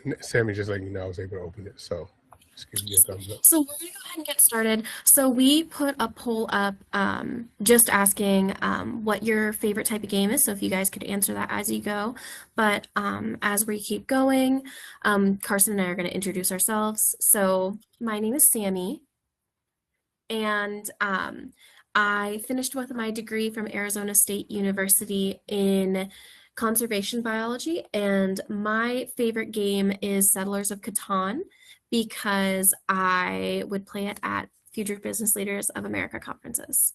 And Sammy, just letting you know, I was able to open it. So just give you a thumbs up. So we're gonna go ahead and get started. So we put a poll up, just asking what your favorite type of game is. So if you guys could answer that as you go. But as we keep going, Carson and I are going to introduce ourselves. So my name is Sammy, and I finished with my degree from Arizona State University in conservation biology, and my favorite game is Settlers of Catan because I would play it at Future Business Leaders of America conferences.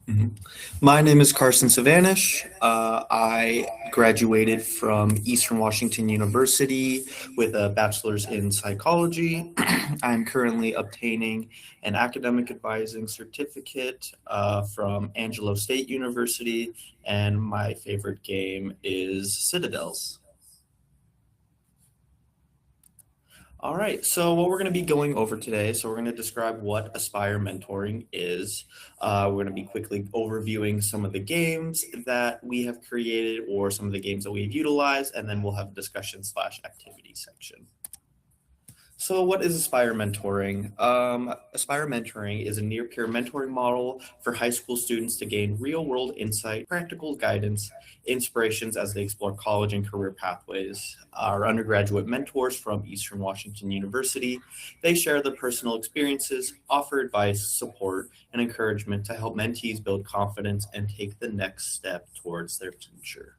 Mhm. My name is Carson Sivanish. I graduated from Eastern Washington University with a bachelor's in psychology. I'm currently obtaining an academic advising certificate from Angelo State University, and my favorite game is Citadels. All right, so what we're going to be going over today, so we're going to describe what Aspire Mentoring is. We're going to be quickly overviewing some of the games that we have created or some of the games that we've utilized, and then we'll have a discussion/activity section. So what is Aspire Mentoring? Aspire Mentoring is a near-peer mentoring model for high school students to gain real-world insight, practical guidance, inspirations as they explore college and career pathways. Our undergraduate mentors from Eastern Washington University, they share their personal experiences, offer advice, support, and encouragement to help mentees build confidence and take the next step towards their future.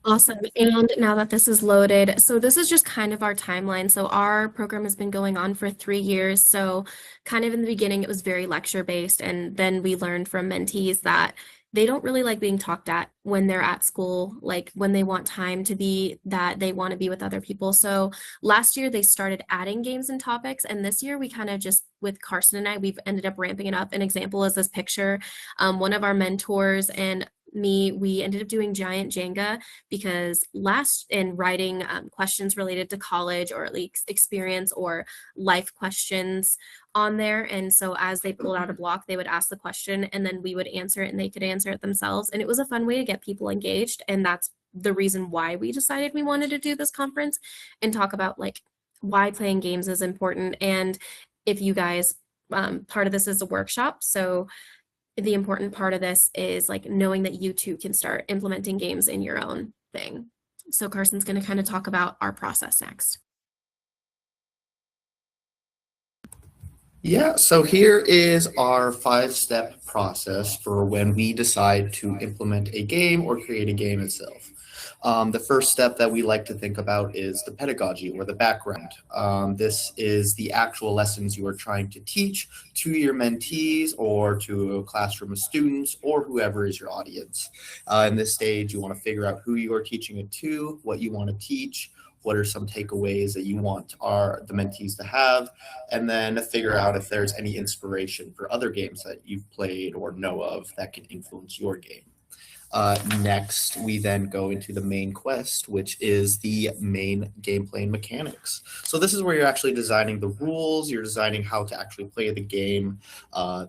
Awesome. And now that this is loaded, so this is just kind of our timeline. So our program has been going on for 3 years. So kind of in the beginning, it was very lecture based. And then we learned from mentees that they don't really like being talked at when they're at school, like when they want time to be that they want to be with other people. So last year they started adding games and topics. And this year we kind of just, with Carson and I, we've ended up ramping it up. An example is this picture. One of our mentors and me, we ended up doing giant Jenga because last in writing questions related to college or at least experience or life questions on there. And so as they pulled out a block, they would ask the question and then we would answer it and they could answer it themselves. And it was a fun way to get people engaged. And that's the reason why we decided we wanted to do this conference and talk about like why playing games is important. And if you guys, part of this is a workshop. So the important part of this is like knowing that you too can start implementing games in your own thing. So Carson's going to kind of talk about our process next. Yeah, so here is our 5-step process for when we decide to implement a game or create a game itself. The first step that we like to think about is the pedagogy or the background. This is the actual lessons you are trying to teach to your mentees or to a classroom of students or whoever is your audience. In this stage, you want to figure out who you are teaching it to, what you want to teach, what are some takeaways that you want the mentees to have, and then figure out if there's any inspiration for other games that you've played or know of that can influence your game. Next, we then go into the main quest, which is the main gameplay and mechanics. So this is where you're actually designing the rules, you're designing how to actually play the game.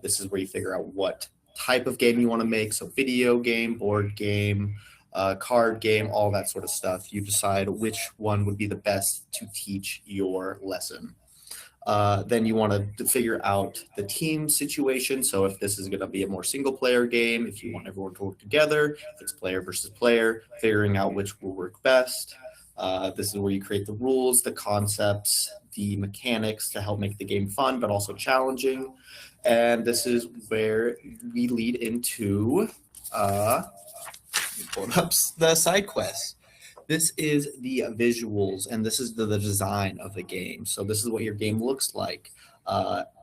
This is where you figure out what type of game you want to make, so video game, board game, card game, all that sort of stuff. You decide which one would be the best to teach your lesson. Then you want to figure out the team situation. So if this is going to be a more single player game, if you want everyone to work together, if it's player versus player, figuring out which will work best. This is where you create the rules, the concepts, the mechanics to help make the game fun, but also challenging. And this is where we lead into pulling up the side quests. This is the visuals and this is the design of the game. So this is what your game looks like.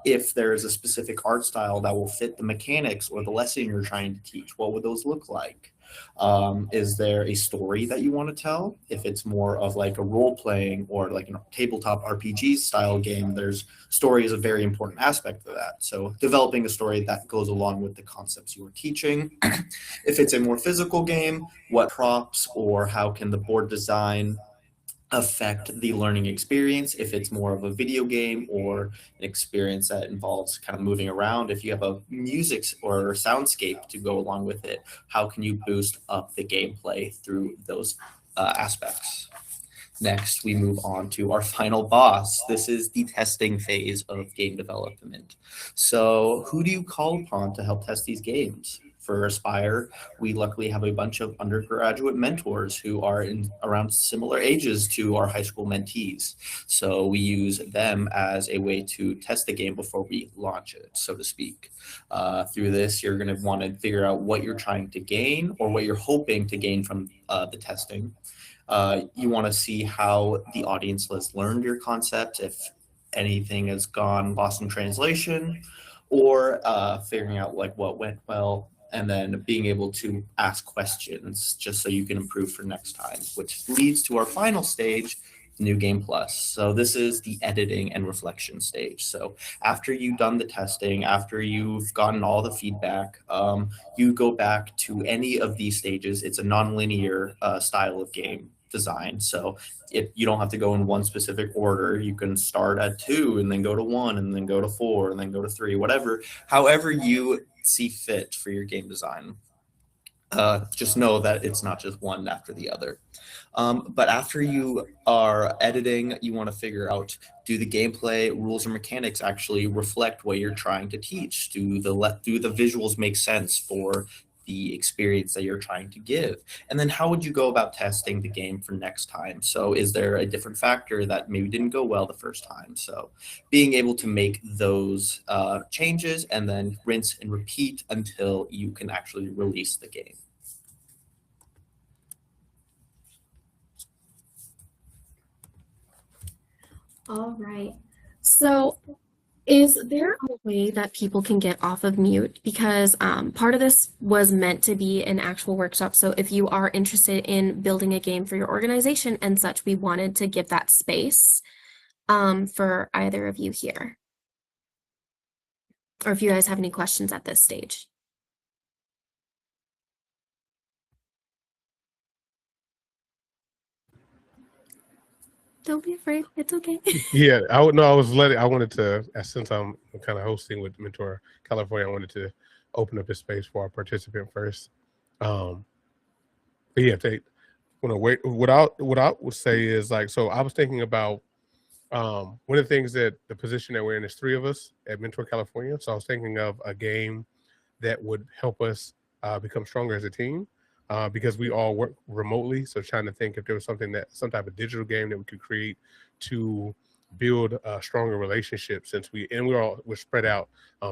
If there's a specific art style that will fit the mechanics or the lesson you're trying to teach, what would those look like? Is there a story that you want to tell? If it's more of like a role-playing or like a tabletop RPG style game, there's story is a very important aspect of that. So developing a story that goes along with the concepts you are teaching. If it's a more physical game, what props or how can the board design affect the learning experience. If it's more of a video game or an experience that involves kind of moving around, if you have a music or soundscape to go along with it, how can you boost up the gameplay through those aspects? Next, we move on to our final boss. This is the testing phase of game development. So, who do you call upon to help test these games? For Aspire, we luckily have a bunch of undergraduate mentors who are in around similar ages to our high school mentees. So we use them as a way to test the game before we launch it, so to speak. Through this, you're going to want to figure out what you're trying to gain or what you're hoping to gain from the testing. You want to see how the audience has learned your concept, if anything has gone lost in translation, or figuring out like what went well, and then being able to ask questions just so you can improve for next time, which leads to our final stage, New Game Plus. So this is the editing and reflection stage. So after you've done the testing, after you've gotten all the feedback, you go back to any of these stages. It's a non-linear style of game design. So you don't have to go in one specific order. You can start at 2 and then go to 1 and then go to 4 and then go to 3, whatever, however you see fit for your game design. Just know that it's not just one after the other. But after you are editing, you want to figure out, do the gameplay rules or mechanics actually reflect what you're trying to teach? Do the visuals make sense for the experience that you're trying to give? And then how would you go about testing the game for next time? So is there a different factor that maybe didn't go well the first time? So being able to make those changes and then rinse and repeat until you can actually release the game. All right. So is there a way that people can get off of mute? Because part of this was meant to be an actual workshop. So if you are interested in building a game for your organization and such, we wanted to give that space for either of you here. Or if you guys have any questions at this stage. Don't be afraid. It's okay. Yeah, I wanted to, since I'm kind of hosting with Mentor California, I wanted to open up a space for our participant first. But yeah, what I would say is, like, so I was thinking about one of the things that the position that we're in is 3 of us at Mentor California. So I was thinking of a game that would help us become stronger as a team. Because we all work remotely. So trying to think if there was some type of digital game that we could create to build a stronger relationship, since we're spread out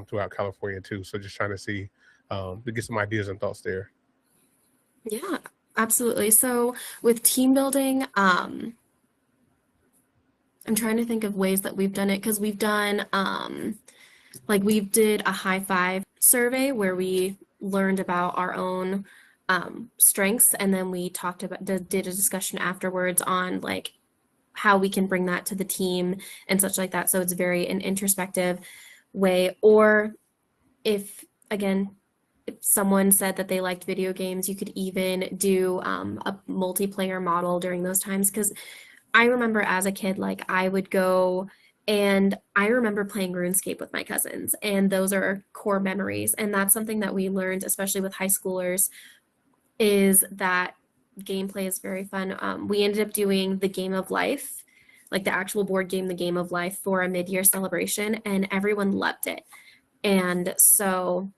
throughout California too. So just trying to see, to get some ideas and thoughts there. Yeah, absolutely. So with team building, I'm trying to think of ways that we've done it, because we've done, like we did a high five survey where we learned about our own strengths, and then we talked about, did a discussion afterwards on like how we can bring that to the team and such like that. So it's very an introspective way. Or if someone said that they liked video games, you could even do a multiplayer model during those times. Because I remember as a kid, like I would go and I remember playing RuneScape with my cousins, and those are core memories. And that's something that we learned, especially with high schoolers, is that gameplay is very fun. We ended up doing the Game of Life, like the actual board game, the Game of Life, for a mid-year celebration, and everyone loved it. And so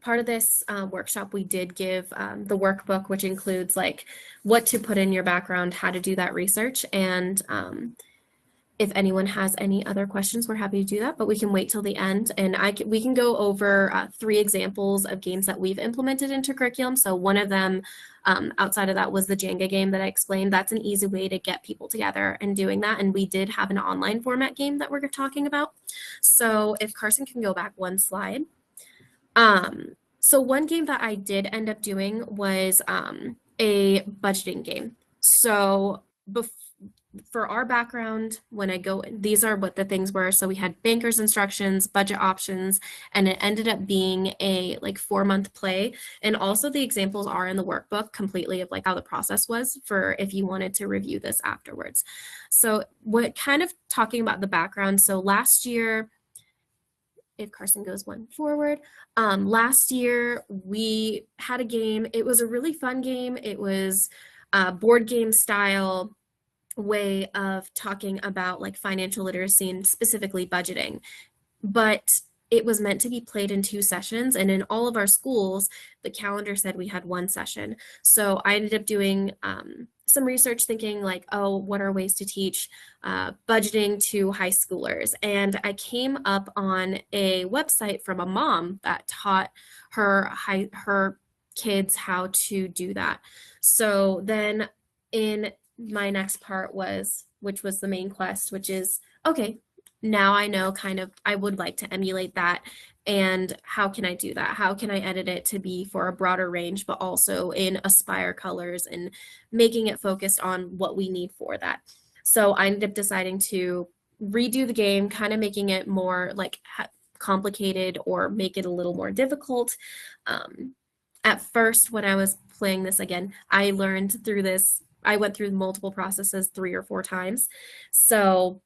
part of this workshop, we did give the workbook, which includes like what to put in your background, how to do that research. And if anyone has any other questions, we're happy to do that, but we can wait till the end. And we can go over 3 examples of games that we've implemented into curriculum. So one of them, outside of that, was the Jenga game that I explained. That's an easy way to get people together and doing that. And we did have an online format game that we're talking about. So if Carson can go back 1 slide. So one game that I did end up doing was a budgeting game. So for our background, when I go, these are what the things were. So we had banker's instructions, budget options, and it ended up being a like 4-month play. And also the examples are in the workbook completely of like how the process was for if you wanted to review this afterwards. So what kind of talking about the background. So last year, if Carson goes one forward, last year we had a game. It was a really fun game. It was board game style way of talking about like financial literacy and specifically budgeting. But it was meant to be played in 2 sessions, and in all of our schools, the calendar said we had 1 session. So I ended up doing some research thinking like, oh, what are ways to teach budgeting to high schoolers? And I came up on a website from a mom that taught her kids how to do that. So then in my next part was, which was the main quest, which is, okay, now I know kind of, I would like to emulate that. And how can I do that? How can I edit it to be for a broader range, but also in Aspire colors and making it focused on what we need for that? So I ended up deciding to redo the game, kind of making it more like complicated or make it a little more difficult. At first, when I was playing this again, I learned through this, I went through multiple processes 3 or 4 times. So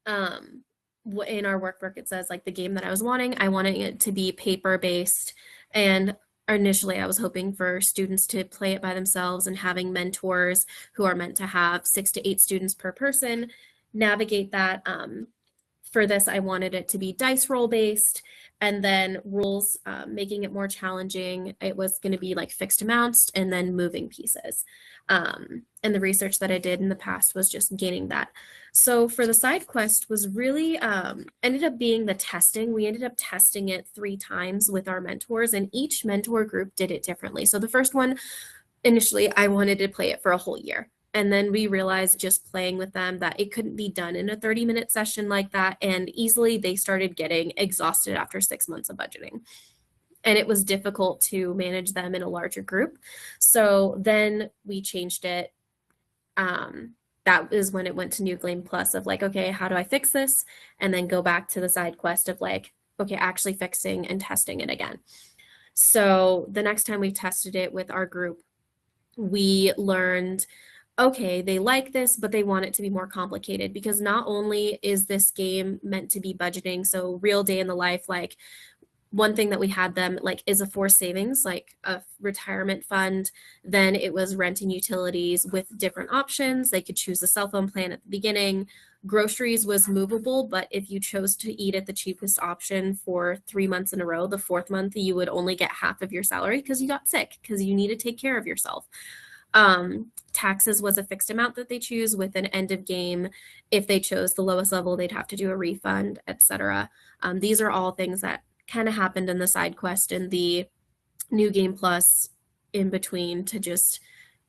in our workbook, it says like the game that I was wanting, I wanted it to be paper based. And initially I was hoping for students to play it by themselves and having mentors who are meant to have 6 to 8 students per person navigate that. For this, I wanted it to be dice roll based, and then rules, making it more challenging. It was going to be like fixed amounts and then moving pieces. And the research that I did in the past was just gaining that. So for the side quest was really ended up being the testing. We ended up testing it 3 times with our mentors, and each mentor group did it differently. So the first one, initially, I wanted to play it for a whole year. And then we realized just playing with them that it couldn't be done in a 30-minute session like that. And easily they started getting exhausted after 6 months of budgeting. And it was difficult to manage them in a larger group. So then we changed it. That is when it went to New Game Plus of like, okay, how do I fix this? And then go back to the side quest of like, okay, actually fixing and testing it again. So the next time we tested it with our group, we learned, okay, they like this, but they want it to be more complicated, because not only is this game meant to be budgeting, so real day in the life, like one thing that we had them like is a forced savings, like a retirement fund. Then it was rent and utilities with different options. They could choose a cell phone plan at the beginning. Groceries was movable, but if you chose to eat at the cheapest option for 3 months in a row, the 4th month you would only get half of your salary because you got sick, because you need to take care of yourself. Taxes was a fixed amount that they choose with an end of game. If they chose the lowest level, they'd have to do a refund, etc. These are all things that kind of happened in the side quest and the New Game Plus in between to just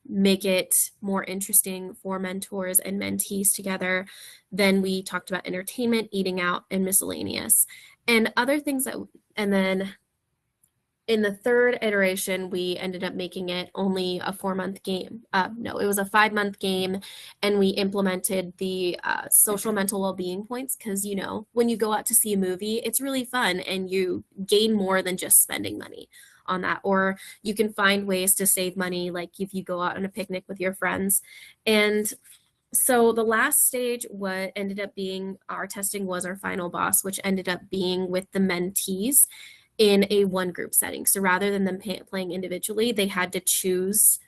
make it more interesting for mentors and mentees together. Then we talked about entertainment, eating out, and miscellaneous, and other things that, and then in the 3rd iteration, we ended up making it only a 4-month game. No, it was a 5-month game, and we implemented the social mental well-being points, because, you know, when you go out to see a movie, it's really fun and you gain more than just spending money on that. Or you can find ways to save money, like if you go out on a picnic with your friends. And so the last stage, what ended up being our testing, was our final boss, which ended up being with the mentees in a 1 group setting. So rather than them playing individually, they had to choose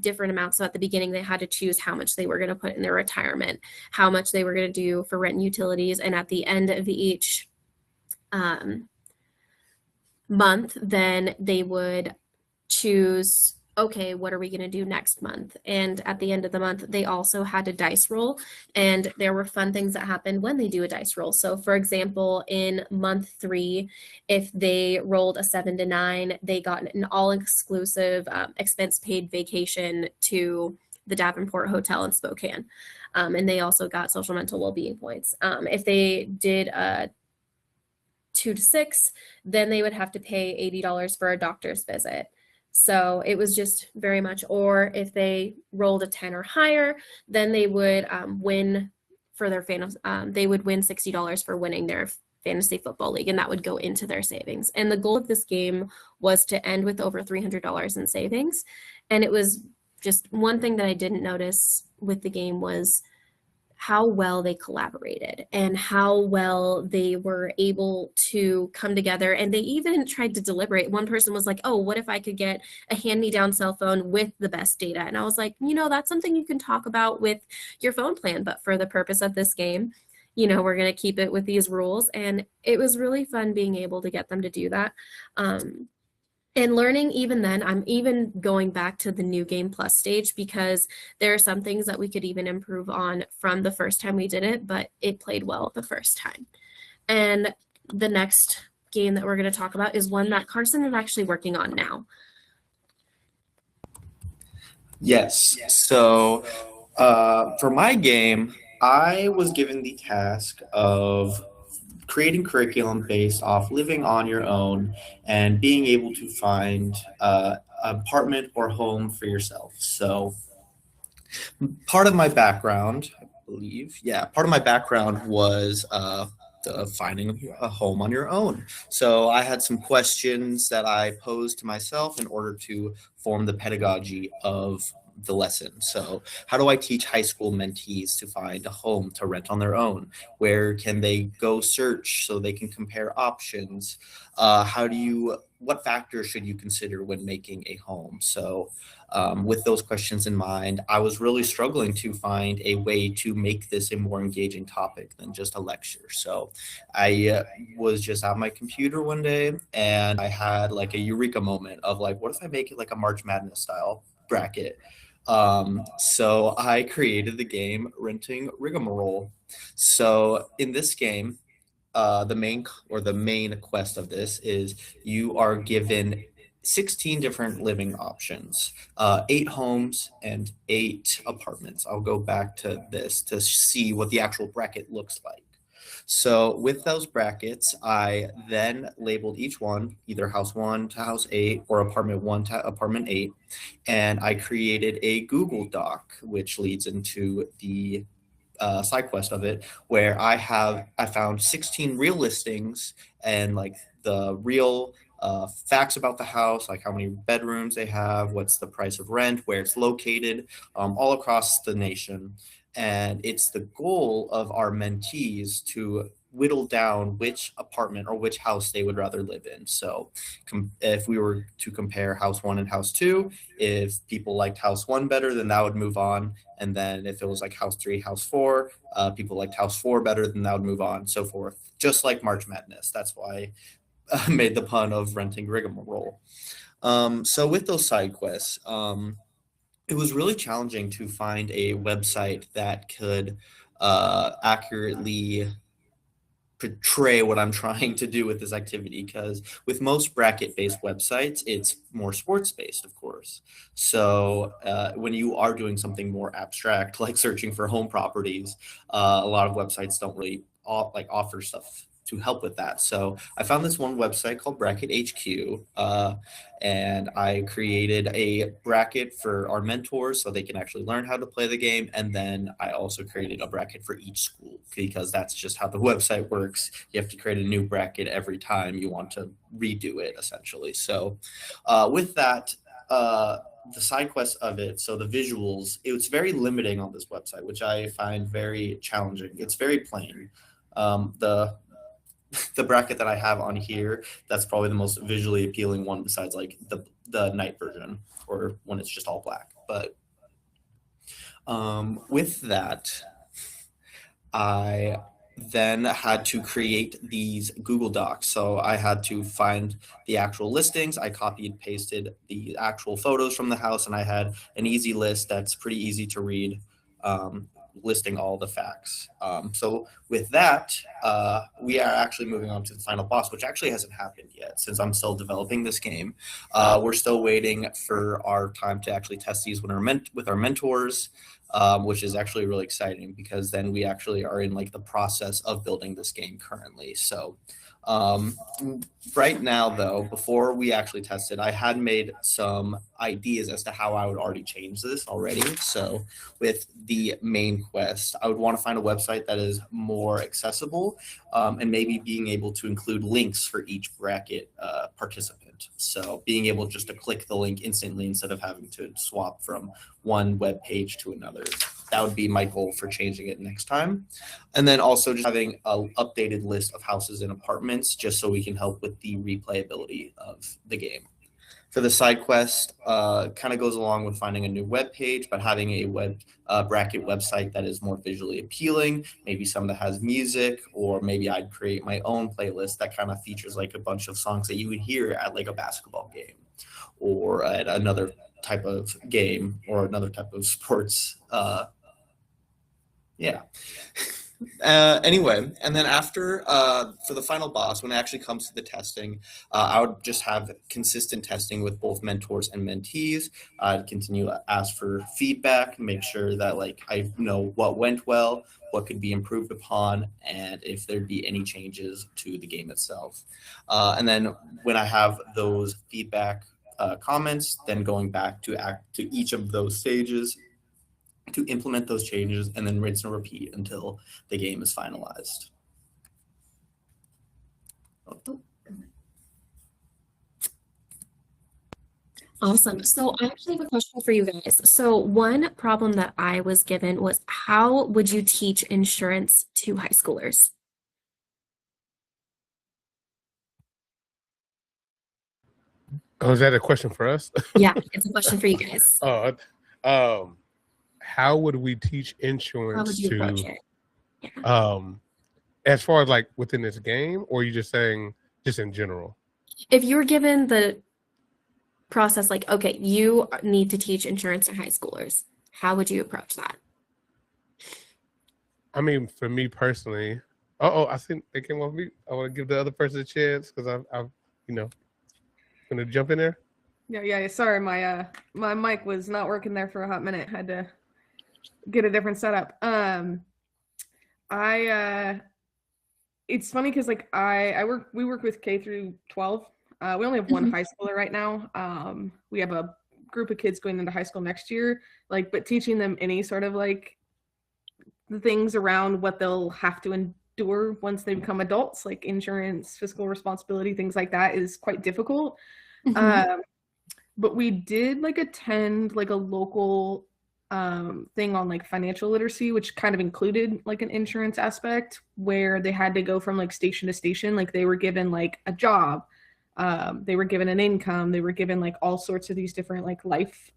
different amounts. So at the beginning, they had to choose how much they were going to put in their retirement, how much they were going to do for rent and utilities. And at the end of each month, then they would choose, okay, what are we going to do next month? And at the end of the month, they also had a dice roll, and there were fun things that happened when they do a dice roll. So for example, in month 3, if they rolled a 7 to 9, they got an all-exclusive expense paid vacation to the Davenport Hotel in Spokane. And they also got social mental well-being points. If they did a 2 to 6, then they would have to pay $80 for a doctor's visit. So it was just very much, or if they rolled a 10 or higher, then they would win for their they would win $60 for winning their fantasy football league, and that would go into their savings. And the goal of this game was to end with over $300 in savings. And it was just one thing that I didn't notice with the game was how well they collaborated and how well they were able to come together. And they even tried to deliberate. One person was like, oh, what if I could get a hand-me-down cell phone with the best data? And I was like, that's something you can talk about with your phone plan, but for the purpose of this game, we're going to keep it with these rules. And it was really fun being able to get them to do that. And learning even then, I'm even going back to the new game plus stage because there are some things that we could even improve on from the first time we did it, but it played well the first time. And the next game that we're going to talk about is one that Carson is actually working on now. Yes. So for my game, I was given the task of creating curriculum based off living on your own and being able to find an apartment or home for yourself. So part of my background, I believe, part of my background was finding a home on your own. So I had some questions that I posed to myself in order to form the pedagogy of the lesson. So how do I teach high school mentees to find a home to rent on their own? Where can they go search so they can compare options? What factors should you consider when making a home? So with those questions in mind, I was really struggling to find a way to make this a more engaging topic than just a lecture. So I was just at my computer one day and I had like a eureka moment of like, what if I make it like a March Madness style bracket? So I created the game Renting Rigmarole. So in this game, the main quest of this is you are given 16 different living options, 8 homes and 8 apartments. I'll go back to this to see what the actual bracket looks like. So with those brackets, I then labeled each one either house 1 to house 8 or apartment 1 to apartment 8. And I created a Google Doc, which leads into the side quest of it, where I found 16 real listings and like the real facts about the house, like how many bedrooms they have, what's the price of rent, where it's located, all across the nation. And it's the goal of our mentees to whittle down which apartment or which house they would rather live in. So if we were to compare house 1 and house 2, if people liked house 1 better, then that would move on. And then if it was like house 3, house 4, people liked house 4 better, then that would move on, so forth. Just like March Madness. That's why I made the pun of Renting Rigmarole. So with those side quests, it was really challenging to find a website that could accurately portray what I'm trying to do with this activity, because with most bracket-based websites, it's more sports-based, of course. So when you are doing something more abstract, like searching for home properties, a lot of websites don't really offer stuff to help with that. So I found this one website called Bracket HQ, and I created a bracket for our mentors so they can actually learn how to play the game. And then I also created a bracket for each school, because that's just how the website works. You have to create a new bracket every time you want to redo it, essentially. So with that, the side quest of it, so the visuals, it's very limiting on this website, which I find very challenging. It's very plain. The bracket that I have on here, that's probably the most visually appealing one besides like the night version, or when it's just all black. But with that, I then had to create these Google Docs. So I had to find the actual listings. I copied, pasted the actual photos from the house, and I had an easy list that's pretty easy to read, listing all the facts. So with that, we are actually moving on to the final boss, which actually hasn't happened yet since I'm still developing this game. We're still waiting for our time to actually test these with our mentors, which is actually really exciting, because then we actually are in like the process of building this game currently. So Right now, though, before we actually tested, I had made some ideas as to how I would already change this already. So with the main quest, I would want to find a website that is more accessible, and maybe being able to include links for each bracket participant. So being able just to click the link instantly instead of having to swap from one web page to another. That would be my goal for changing it next time. And then also just having an updated list of houses and apartments just so we can help with the replayability of the game. For the side quest, kind of goes along with finding a new web page, but having a web bracket website that is more visually appealing, maybe some that has music, or maybe I'd create my own playlist that kind of features like a bunch of songs that you would hear at like a basketball game or at another type of game or another type of sports. Yeah. Anyway, and then after, for the final boss, when it actually comes to the testing, I would just have consistent testing with both mentors and mentees. I'd continue to ask for feedback, make sure that like I know what went well, what could be improved upon, and if there'd be any changes to the game itself. And then when I have those feedback comments, then going back to each of those stages to implement those changes and then rinse and repeat until the game is finalized. Awesome. So I actually have a question for you guys. So one problem that I was given was how would you teach insurance to high schoolers? Oh, is that a question for us? Yeah, it's a question for you guys. How would we teach How would insurance you approach to, it? Yeah. as far as like within this game, or are you just saying just in general? If you were given the process like, okay, you need to teach insurance to high schoolers, how would you approach that? I mean, for me personally, I think they came off mute. I want to give the other person a chance because I've gonna jump in there. Yeah. Sorry, my mic was not working there for a hot minute. Had to get a different setup. It's funny because like we work with K through 12. We only have one high schooler right now. We have a group of kids going into high school next year. Like, but teaching them any sort of like the things around what they'll have to endure once they become adults, like insurance, fiscal responsibility, things like that, is quite difficult. But we did like attend like a local thing on like financial literacy, which kind of included like an insurance aspect where they had to go from like station to station. Like they were given like a job, they were given an income, they were given like all sorts of these different like life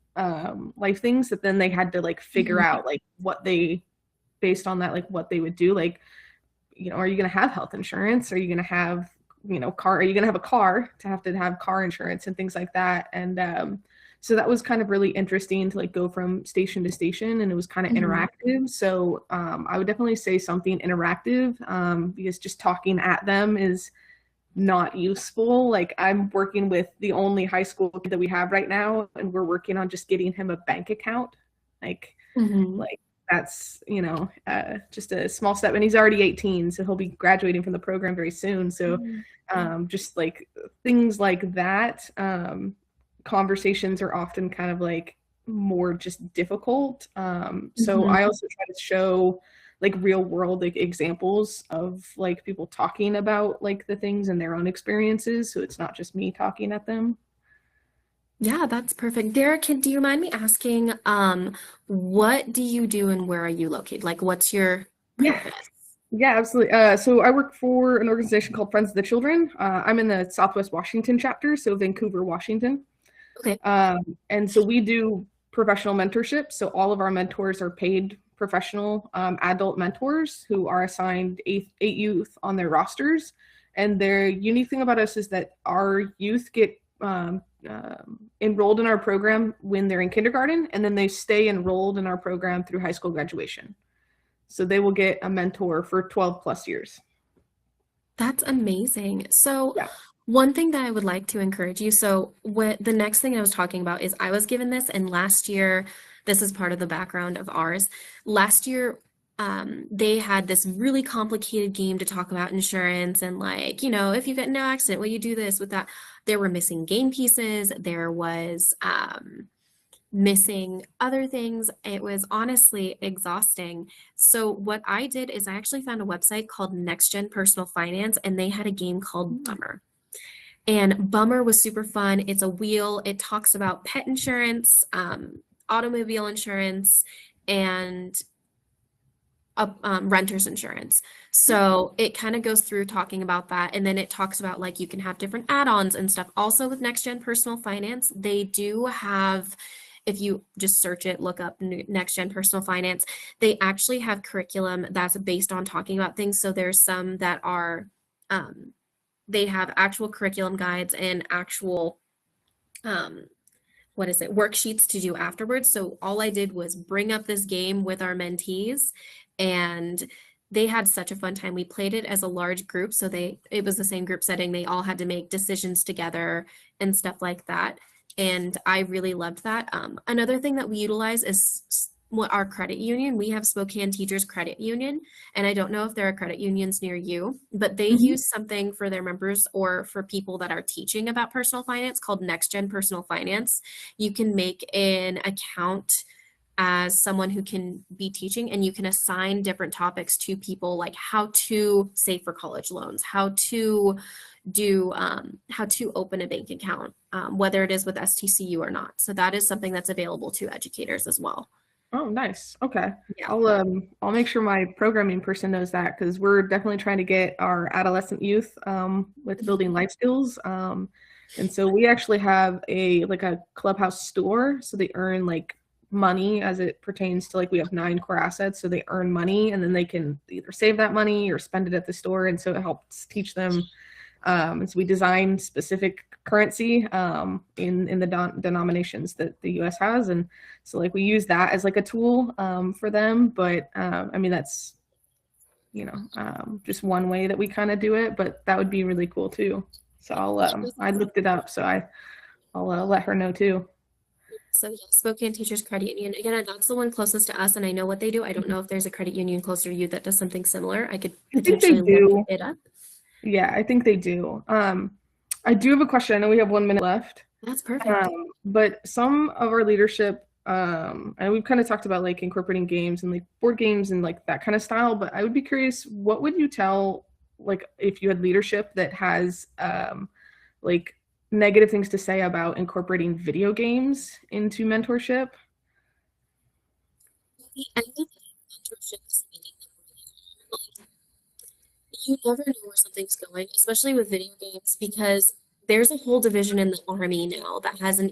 things that then they had to like figure out like what they, based on that, like what they would do. Like, are you going to have health insurance? Are you going to have, car? Are you going to have a car to have car insurance and things like that? And so that was kind of really interesting to like go from station to station, and it was kind of interactive. So I would definitely say something interactive, because just talking at them is not useful. Like I'm working with the only high school kid that we have right now, and we're working on just getting him a bank account. Like that's just a small step, and he's already 18, so he'll be graduating from the program very soon. So just like things like that, conversations are often kind of like more just difficult. So I also try to show like real world like examples of like people talking about like the things and their own experiences, so it's not just me talking at them. Yeah, that's perfect. Derek, do you mind me asking, what do you do and where are you located? Like, what's your purpose? Yeah, absolutely. So I work for an organization called Friends of the Children. I'm in the Southwest Washington chapter, so Vancouver, Washington. Okay. And so we do professional mentorship. So all of our mentors are paid professional adult mentors who are assigned eight youth on their rosters. And the unique thing about us is that our youth get enrolled in our program when they're in kindergarten, and then they stay enrolled in our program through high school graduation. So they will get a mentor for 12 plus years. That's amazing. So one thing that I would like to encourage you, so the next thing I was talking about is I was given this, and last year, this is part of the background of ours. Last year, they had this really complicated game to talk about insurance and like, if you get in an accident, will you do this with that? There were missing game pieces. There was missing other things. It was honestly exhausting. So what I did is I actually found a website called Next Gen Personal Finance, and they had a game called Bummer. And Bummer was super fun. It's a wheel. It talks about pet insurance, automobile insurance, and renter's insurance. So it kind of goes through talking about that. And then it talks about like you can have different add-ons and stuff. Also with Next Gen Personal Finance, they do have, if you just search it, look up Next Gen Personal Finance, they actually have curriculum that's based on talking about things. So there's some that are, they have actual curriculum guides and actual, worksheets to do afterwards. So all I did was bring up this game with our mentees, and they had such a fun time. We played it as a large group, so it was the same group setting. They all had to make decisions together and stuff like that. And I really loved that. Another thing that we utilize is our credit union. We have Spokane Teachers Credit Union, and I don't know if there are credit unions near you, but they use something for their members or for people that are teaching about personal finance called Next Gen Personal Finance. You can make an account as someone who can be teaching, and you can assign different topics to people, like how to save for college loans, how to open a bank account, whether it is with STCU or not. So that is something that's available to educators as well. Oh, nice. Okay. Yeah. I'll make sure my programming person knows that, because we're definitely trying to get our adolescent youth with building life skills. And so we actually have a Clubhouse store. So they earn like money as it pertains to, like, we have 9 core assets. So they earn money, and then they can either save that money or spend it at the store. And so it helps teach them. And so we design specific currency in the denominations that the US has. And so like we use that as like a tool for them. But I mean, that's, just one way that we kind of do it, but that would be really cool too. So I looked it up, so I'll let her know too. So yeah, Spokane Teachers Credit Union. Again, that's the one closest to us, and I know what they do. I don't know if there's a credit union closer to you that does something similar. I could potentially look it up. Yeah, I think they do. I do have a question. I know we have 1 minute left. That's perfect. But some of our leadership, and we've kind of talked about like incorporating games and like board games and like that kind of style, but I would be curious, what would you tell, like, if you had leadership that has like negative things to say about incorporating video games into mentorship? I think mentorship is meeting them. You never know where something's going, especially with video games, because there's a whole division in the Army now that has an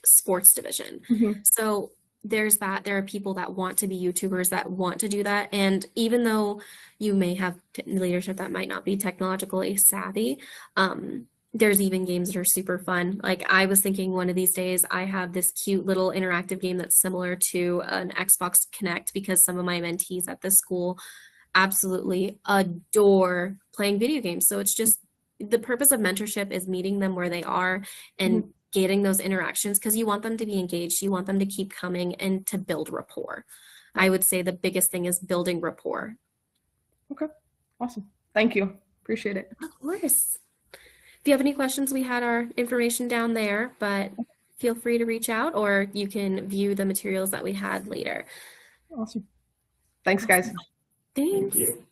sports division. So there's that. There are people that want to be YouTubers that want to do that. And even though you may have leadership that might not be technologically savvy, there's even games that are super fun. Like, I was thinking one of these days, I have this cute little interactive game that's similar to an Xbox Connect, because some of my mentees at this school absolutely adore playing video games. So it's just, the purpose of mentorship is meeting them where they are and getting those interactions, because you want them to be engaged. You want them to keep coming and to build rapport. I would say the biggest thing is building rapport. Okay, awesome. Thank you. Appreciate it. Of course. If you have any questions, we had our information down there, but feel free to reach out, or you can view the materials that we had later. Awesome. Thanks, guys. Thanks. Thank you.